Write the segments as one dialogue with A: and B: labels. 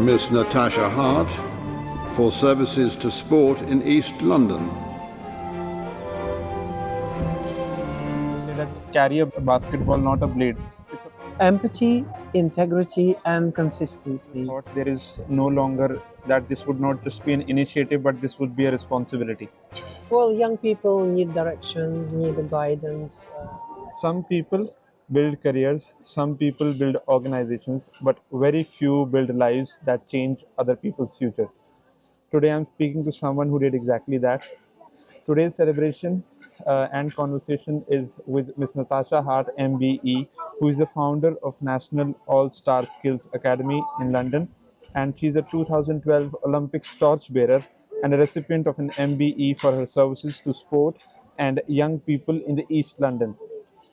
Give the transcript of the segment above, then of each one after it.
A: Miss Natasha Hart for services to sport in East London.
B: Say that carry a basketball, not a blade. It's a
C: Empathy, integrity, and consistency.
B: thought there is no longer that this would not just be an initiative, but this would be a responsibility.
C: Well, young people need direction, need a guidance.
B: Some people build careers, some people build organizations, but very few build lives that change other people's futures. Today, I'm speaking to someone who did exactly that. Today's celebration and conversation is with Miss Natasha Hart MBE, who is the founder of National All Star Skills Academy in London, and she's a 2012 Olympic Torchbearer and a recipient of an MBE for her services to sport and young people in the East London.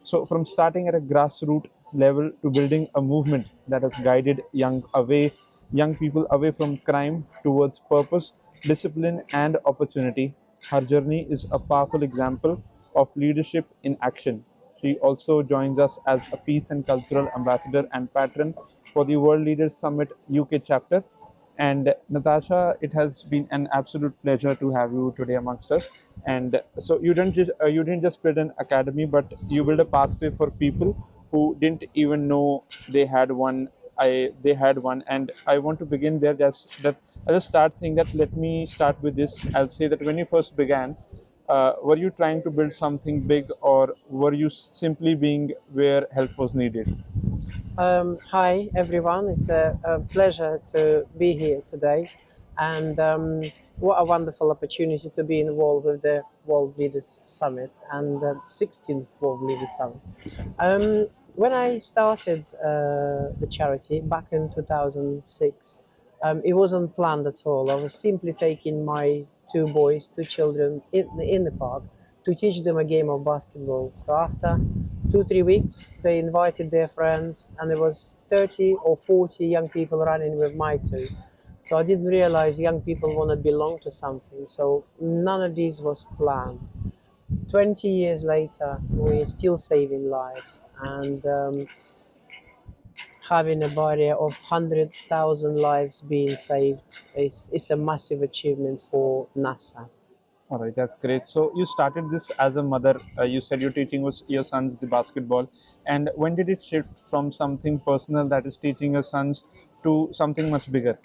B: So, from starting at a grassroots level to building a movement that has guided young people away from crime towards purpose, discipline, and opportunity, her journey is a powerful example of leadership in action. She also joins us as a peace and cultural ambassador and patron for the World Leaders Summit UK chapter. And Natasha, it has been an absolute pleasure to have you today amongst us. And so you didn't just build an academy, but you build a pathway for people who didn't even know they had one. They had one, and I want to begin there. Just that I'll just start saying that. Let me start with this. I'll say that when you first began, were you trying to build something big, or were you simply being where help was needed?
C: Hi, everyone. It's a pleasure to be here today. And what a wonderful opportunity to be involved with the World Leaders Summit and the 16th World Leaders Summit. When I started the charity back in 2006, it wasn't planned at all. I was simply taking my two boys, two children in the park to teach them a game of basketball. So after 2-3 weeks, they invited their friends, and there was 30 or 40 young people running with my two. So I didn't realize young people want to belong to something. So none of this was planned. 20 years later, we're still saving lives, and having a barrier of 100,000 lives being saved is a massive achievement for NASA.
B: All right, that's great. So you started this as a mother. You said you're teaching your sons the basketball, and when did it shift from something personal, that is teaching your sons, to something much bigger?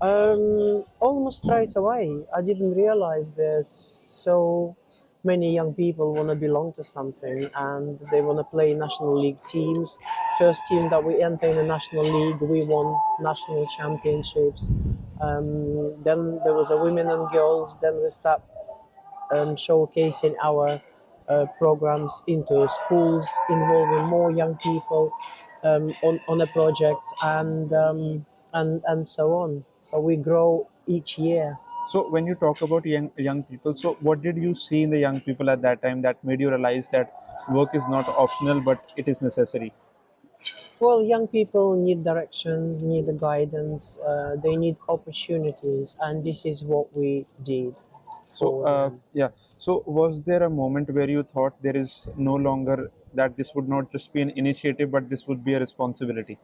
C: Almost straight away. I didn't realize there's so many young people want to belong to something, and they want to play national league teams. First team that we enter in the national league, we won national championships. Then there was a women and girls. Then we start showcasing our programs into schools, involving more young people on a project, and so on. So we grow each year.
B: So when you talk about young people, so what did you see in the young people at that time that made you realize that work is not optional but it is necessary?
C: Well, young people need direction, need the guidance, they need opportunities, and this is what we did
B: So
C: for them.
B: yeah. So was there a moment where you thought there is no longer that this would not just be an initiative but this would be a responsibility?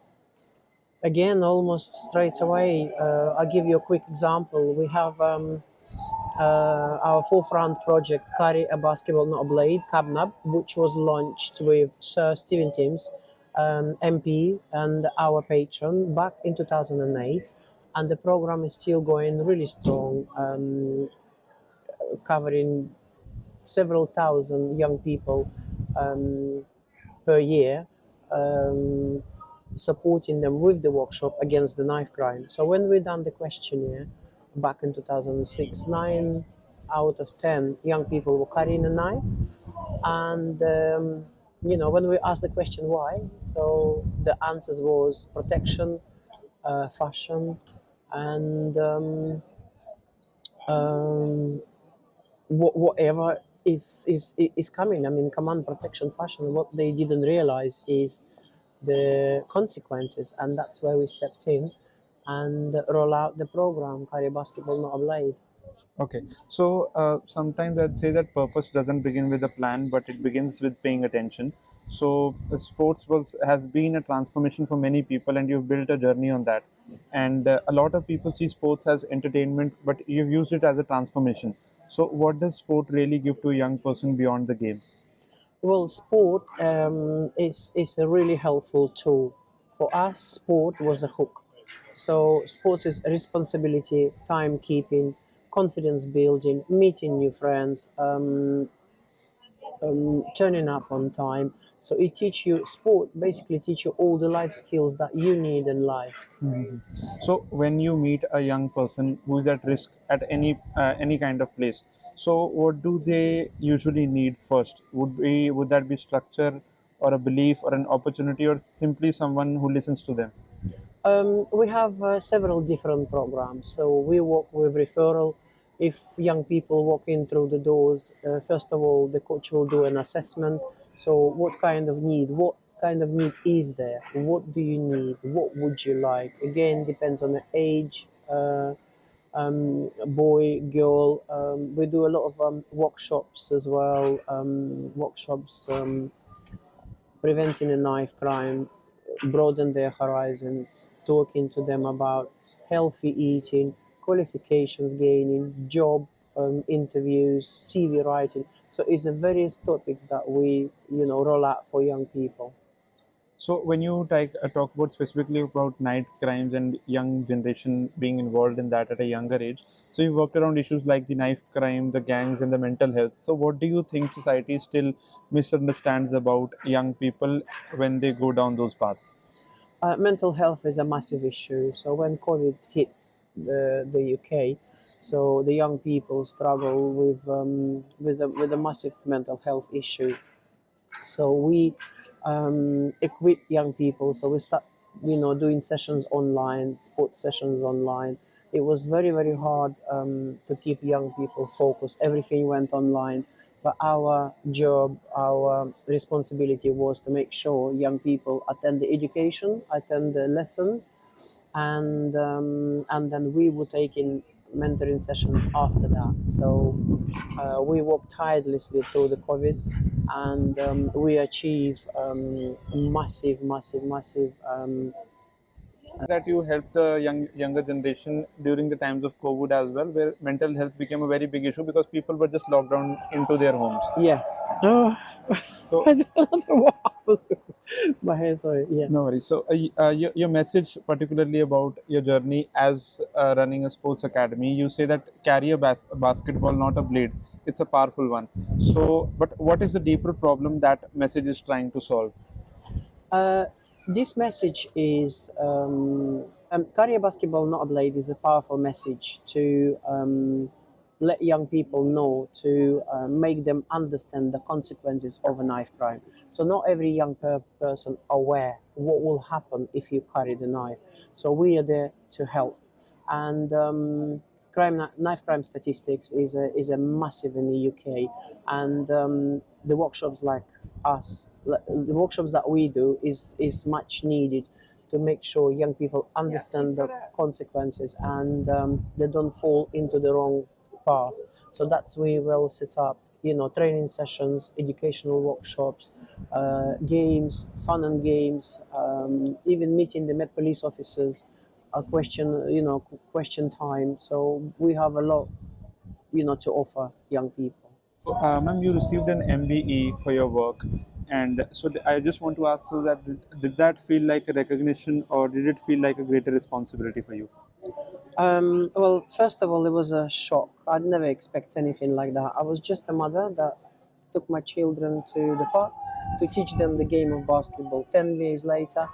C: Again, almost straight away, I'll give you a quick example. We have our forefront project, Carry a Basketball Not a Blade, CABNAB, which was launched with Sir Stephen Timms, MP, and our patron back in 2008. And the program is still going really strong, covering several thousand young people um, per year, um, supporting them with the workshop against the knife crime. So when we done the questionnaire back in 2006, 9 out of 10 young people were carrying a knife. And when we asked the question why, so the answers was protection, fashion, and um, whatever is coming. I mean, command, protection, fashion. What they didn't realize is the consequences, and that's where we stepped in and roll out the program, Carry Basketball Not a Blade.
B: Okay, so sometimes I'd say that purpose doesn't begin with a plan, but it begins with paying attention. So sports was has been a transformation for many people, and you've built a journey on that. And a lot of people see sports as entertainment, but you've used it as a transformation. So, what does sport really give to a young person beyond the game?
C: Well, sport is a really helpful tool. For us, sport was a hook. So, sports is responsibility, timekeeping, confidence building, meeting new friends, turning up on time. So, it teach you sport basically teach you all the life skills that you need in life.
B: So when you meet a young person who is at risk at any kind of place, so what do they usually need first? Would that be structure or a belief or an opportunity or simply someone who listens to them?
C: We have several different programs. So we work with referral. If young people walk in through the doors, first of all, the coach will do an assessment. So what kind of need is there? What do you need? What would you like? Again, depends on the age, boy, girl. We do a lot of workshops as well. Workshops. Preventing a knife crime, broaden their horizons, talking to them about healthy eating, qualifications gaining, job interviews, CV writing. So it's a various topics that we roll out for young people.
B: So when you talk about specifically about night crimes and young generation being involved in that at a younger age, so you worked around issues like the knife crime, the gangs, and the mental health. So what do you think society still misunderstands about young people when they go down those paths?
C: Mental health is a massive issue. So when COVID hit the UK, so the young people struggle with a massive mental health issue. So we equip young people. So we start, doing sessions online, sports sessions online. It was very, very hard to keep young people focused. Everything went online. But our job, our responsibility was to make sure young people attend the education, attend the lessons, and then we would take in mentoring session after that. So we worked tirelessly through the COVID, and we achieved massive, massive, massive.
B: That you helped the younger generation during the times of COVID as well, where mental health became a very big issue because people were just locked down into their homes.
C: Yeah. Oh,
B: So
C: I don't know what happened. My hair, sorry. Yeah.
B: no worries. So, your message, particularly about your journey as running a sports academy, you say that carry a basketball, not a blade. It's a powerful one. So, but what is the deeper problem that message is trying to solve?
C: Uh, this message is career basketball, not a blade, is a powerful message to let young people know, to make them understand the consequences of a knife crime. So not every young person aware what will happen if you carry the knife. So we are there to help. And knife crime statistics is a massive in the UK, and the workshops like us, the workshops that we do is much needed to make sure young people understand the consequences, and they don't fall into the wrong path. So that's we will set up, training sessions, educational workshops, games, fun and games, even meeting the Met police officers, a question time. So we have a lot, to offer young people.
B: So, ma'am, you received an MBE for your work, and so I just want to ask you that did that feel like a recognition, or did it feel like a greater responsibility for you?
C: Well, first of all, it was a shock. I'd never expect anything like that. I was just a mother that took my children to the park to teach them the game of basketball. 10 years later,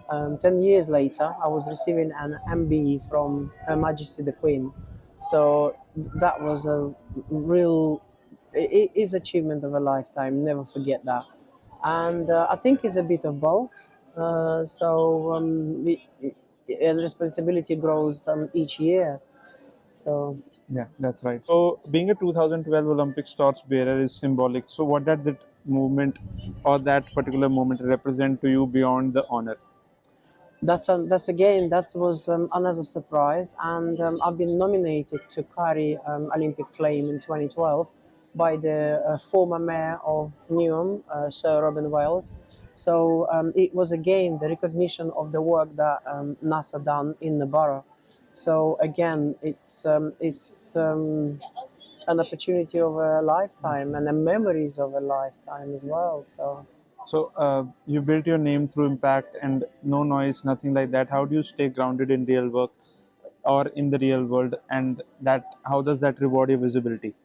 C: I was receiving an MBE from Her Majesty the Queen. So that was a real, it is achievement of a lifetime. Never forget that. And I think it's a bit of both. And responsibility grows each year. So
B: Yeah, that's right. So, being a 2012 Olympic Torchbearer is symbolic. So, what did that movement or that particular moment represent to you beyond the honor?
C: That's again, that was another surprise, and I've been nominated to carry Olympic flame in 2012 by the former mayor of Newham, Sir Robin Wells. So it was again the recognition of the work that NASA done in the borough. So again, it's an opportunity of a lifetime and the memories of a lifetime as well. So.
B: So you built your name through impact and no noise, nothing like that. How do you stay grounded in real work or in the real world, and that how does that reward your visibility?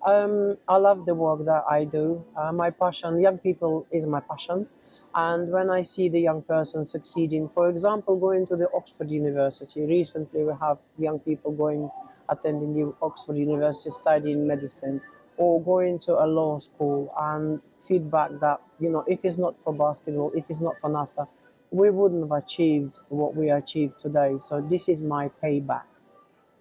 C: I love the work that I do. My passion, young people, is my passion. And when I see the young person succeeding, for example, going to the Oxford University, recently we have young people going, attending the Oxford University, studying medicine, or going to a law school, and feedback that, if it's not for basketball, if it's not for NASA, we wouldn't have achieved what we achieved today. So this is my payback.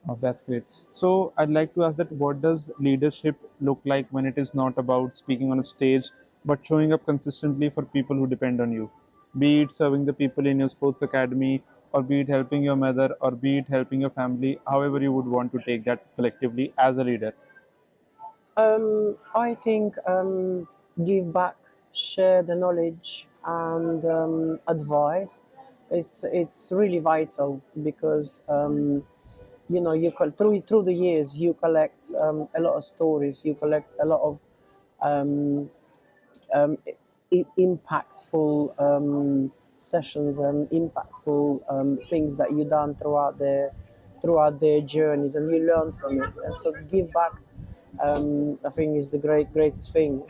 B: Oh, that's great. So I'd like to ask that what does leadership look like when it is not about speaking on a stage, but showing up consistently for people who depend on you? Be it serving the people in your sports academy, or be it helping your mother, or be it helping your family, however you would want to take that collectively as a leader.
C: I think give back, share the knowledge and advice. It's really vital because through the years you collect a lot of stories, you collect a lot of um, um, impactful sessions and impactful things that you done throughout their journeys, and you learn from it. And so give back, I think, is the greatest thing.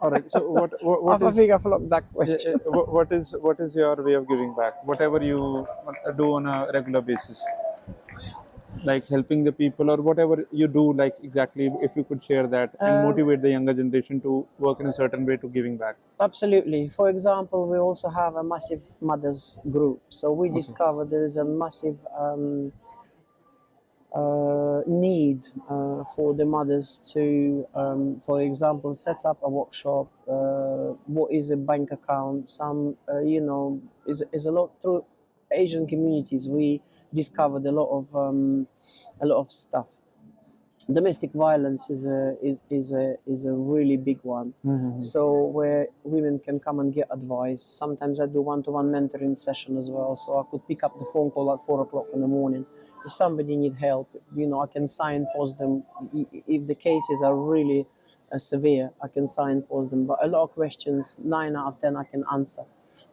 B: All right. So
C: I
B: what is
C: think I've locked that question.
B: what is your way of giving back? Whatever you do on a regular basis, like helping the people or whatever you do, like exactly, if you could share that and motivate the younger generation to work in a certain way to giving back.
C: Absolutely. For example, we also have a massive mothers group. So we
B: Okay.
C: discovered there is a massive need for the mothers to, for example, set up a workshop. What is a bank account? Is a lot through Asian communities. We discovered a lot of stuff. Domestic violence is a really big one. So where women can come and get advice. Sometimes I do one-to-one mentoring session as well, so I could pick up the phone call at 4 o'clock in the morning. If somebody need help, I can signpost them. If the cases are really severe, I can signpost them. But a lot of questions, 9 out of 10, I can answer,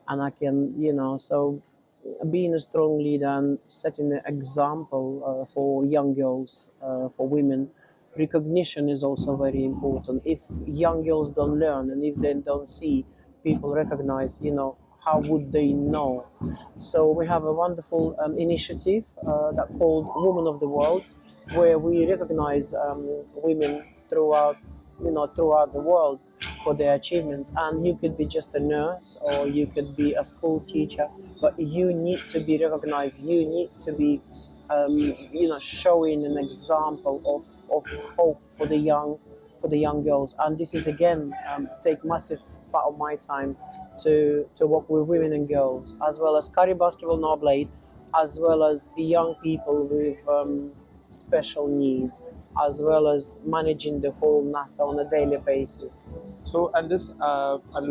C: and I can, so being a strong leader and setting an example for young girls, for women. Recognition is also very important. If young girls don't learn and if they don't see people recognize, how would they know? So we have a wonderful initiative that called Women of the World, where we recognize women throughout the world for their achievements. And you could be just a nurse or you could be a school teacher, but you need to be recognized. You need to be, showing an example of hope for the young girls. And this is again take massive part of my time to work with women and girls, as well as carry basketball no blade, as well as young people with special needs, as well as managing the whole NASA on a daily basis.
B: So I'd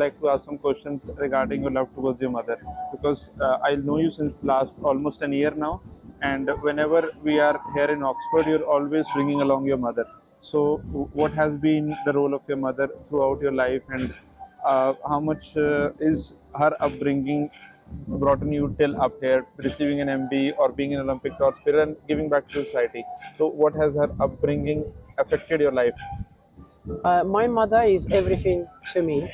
B: like to ask some questions regarding your love towards your mother, because I know you since last almost an year now, and whenever we are here in Oxford, you're always bringing along your mother. So what has been the role of your mother throughout your life, and how much is her upbringing brought you till up here, receiving an MBE or being an Olympic Torchbearer and giving back to society? So what has her upbringing affected your life?
C: My mother is everything to me.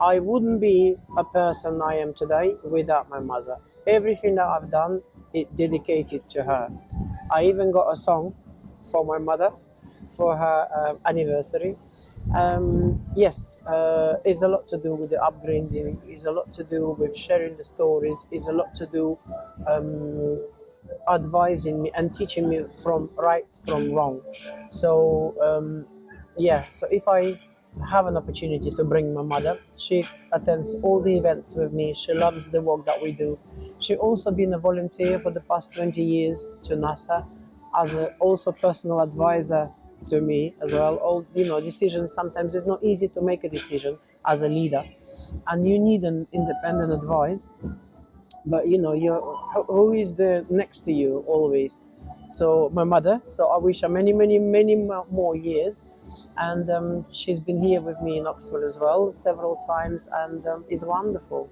C: I wouldn't be a person I am today without my mother. Everything that I've done is dedicated to her. I even got a song for my mother for her anniversary. Yes, it's a lot to do with the upbringing. It's a lot to do with sharing the stories. It's a lot to do advising me and teaching me from right from wrong. So yeah, so if I have an opportunity to bring my mother. She attends all the events with me. She loves the work that we do. She also been a volunteer for the past 20 years to NASA as a also personal advisor to me as well. All decisions, sometimes it's not easy to make a decision as a leader, and you need an independent advice. But who is the next to you always? So my mother. So I wish her many, many, many more years, and she's been here with me in Oxford as well several times, and is wonderful.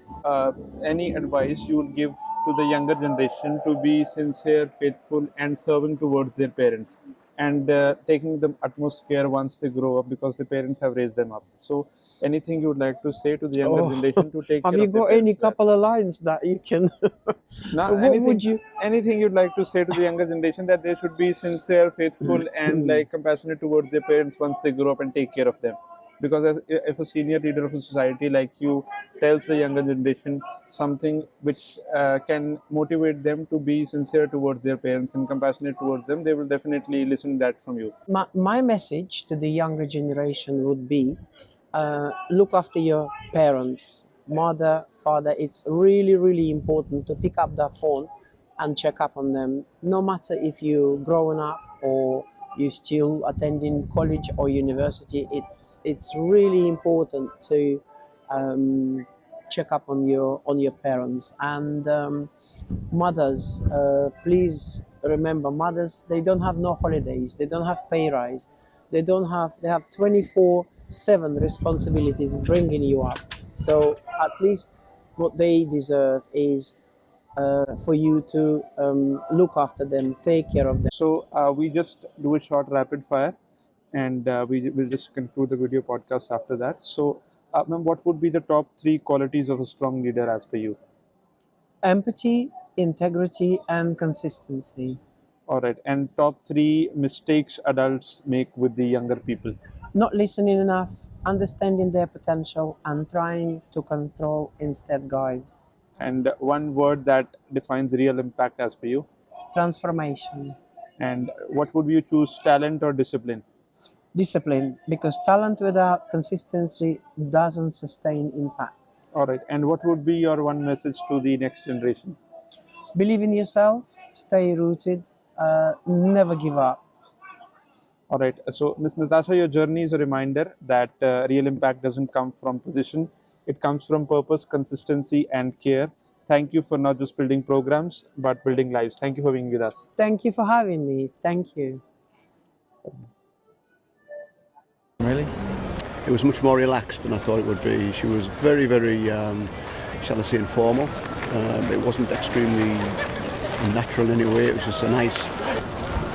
B: Any advice you would give to the younger generation to be sincere, faithful, and serving towards their parents, and taking the utmost care once they grow up because the parents have raised them up. So, anything you would like to say to the younger
C: Oh,
B: generation to take
C: have
B: care
C: you
B: of their
C: got any
B: parents well?
C: couple of lines that you can?
B: Now,
C: What would you?
B: anything you'd like to say to the younger generation that they should be sincere, faithful, and like compassionate towards their parents once they grow up and take care of them. Because if a senior leader of a society like you tells the younger generation something which can motivate them to be sincere towards their parents and compassionate towards them, they will definitely listen to that from you.
C: My message to the younger generation would be look after your parents, mother, father. It's really, really important to pick up that phone and check up on them. No matter if you're growing up or you're still attending college or university, it's really important to check up on your parents and mothers. Please remember, mothers, they don't have no holidays, they don't have pay rise, they have 24/7 responsibilities bringing you up. So at least what they deserve is for you to look after them, take care of them.
B: So we just do a short rapid fire, and we will just conclude the video podcast after that. So, ma'am, what would be the top three qualities of a strong leader as per you?
C: Empathy, integrity, and consistency.
B: All right, and top three mistakes adults make with the younger people.
C: Not listening enough, understanding their potential, and trying to control instead guide.
B: And one word that defines real impact as per you.
C: Transformation.
B: And what would you choose, talent or discipline?
C: Discipline, because talent without consistency doesn't sustain impact.
B: All right, and what would be your one message to the next generation?
C: Believe in yourself, stay rooted, never give up.
B: All right, so Ms. Natasha, your journey is a reminder that real impact doesn't come from position, it comes from purpose, consistency, and care. Thank you for not just building programs, but building lives. Thank you for being with us.
C: Thank you for having me. Thank you.
B: Really?
D: It was much more relaxed than I thought it would be. She was very, very, shall I say, informal. It wasn't extremely natural in any way. It was just a nice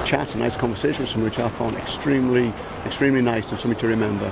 D: chat, a nice conversation with someone which I found extremely, extremely nice and something to remember.